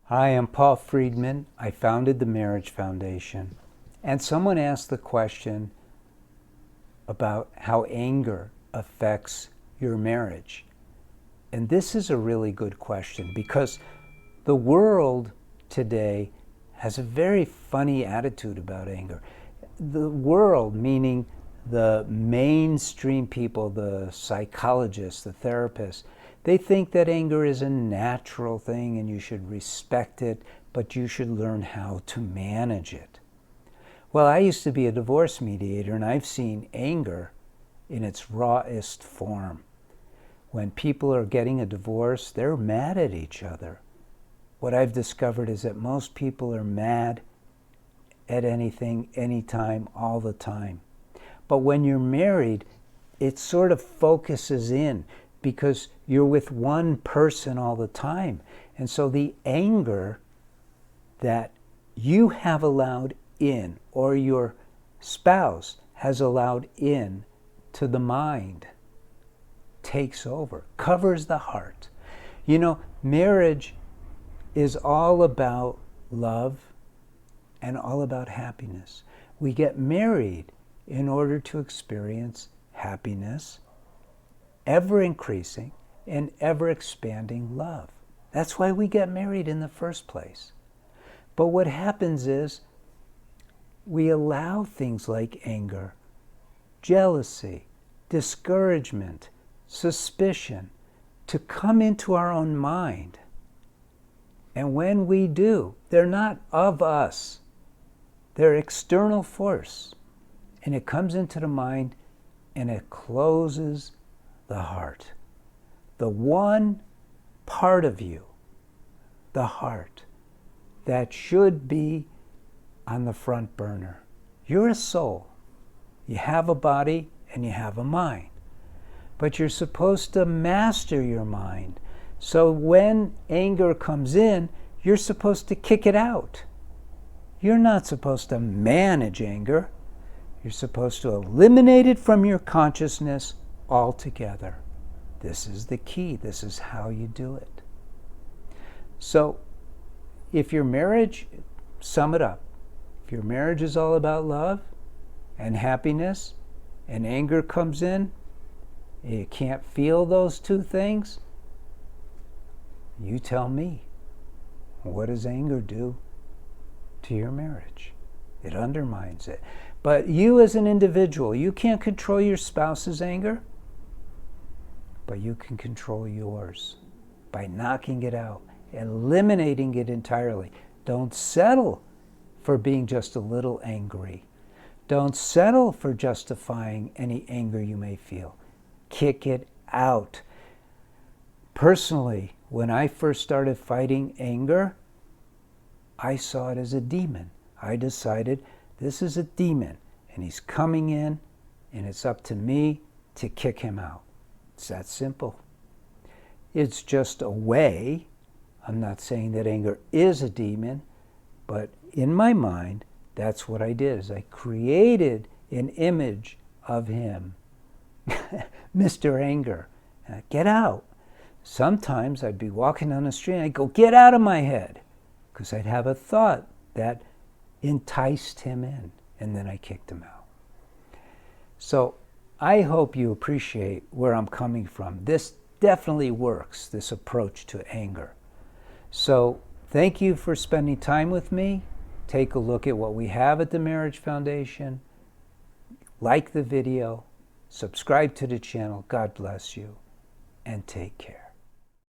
Hi, I'm Paul Friedman. I founded the Marriage Foundation. And someone asked the question about how anger affects your marriage. And this is a really good question because the world today has a very funny attitude about anger. The world, meaning the mainstream people, the psychologists, the therapists, they think that anger is a natural thing and you should respect it, but you should learn how to manage it. Well, I used to be a divorce mediator, and I've seen anger in its rawest form. When people are getting a divorce, they're mad at each other. What I've discovered is that most people are mad at anything, anytime, all the time. But when you're married, it sort of focuses in because you're with one person all the time. And so the anger that you have allowed in, or your spouse has allowed in to the mind, takes over, covers the heart. You know, marriage is all about love and all about happiness. We get married in order to experience happiness, ever increasing and ever expanding love. That's why we get married in the first place. But what happens is we allow things like anger, jealousy, discouragement, suspicion to come into our own mind. And when we do, they're not of us. They're external force. And it comes into the mind and it closes the heart. The one part of you, the heart, that should be on the front burner. You're a soul. You have a body and you have a mind. But you're supposed to master your mind. So when anger comes in, you're supposed to kick it out. You're not supposed to manage anger. You're supposed to eliminate it from your consciousness altogether. This is the key. This is how you do it. So if your marriage, sum it up. If your marriage is all about love and happiness and anger comes in, you can't feel those two things, you tell me. What does anger do to your marriage? It undermines it. But you as an individual, you can't control your spouse's anger, but you can control yours by knocking it out, eliminating it entirely. Don't settle for being just a little angry. Don't settle for justifying any anger you may feel. Kick it out. Personally, when I first started fighting anger, I saw it as a demon. I decided this is a demon and he's coming in and it's up to me to kick him out. It's that simple. It's just a way. I'm not saying that anger is a demon, but in my mind, that's what I did. Is I created an image of him, Mr. Anger. Get out. Sometimes I'd be walking down the street and I'd go, get out of my head, because I'd have a thought that enticed him in, and then I kicked him out. So I hope you appreciate where I'm coming from. This definitely works, this approach to anger. So thank you for spending time with me. Take a look at what we have at the Marriage Foundation. Like the video, subscribe to the channel. God bless you, and take care.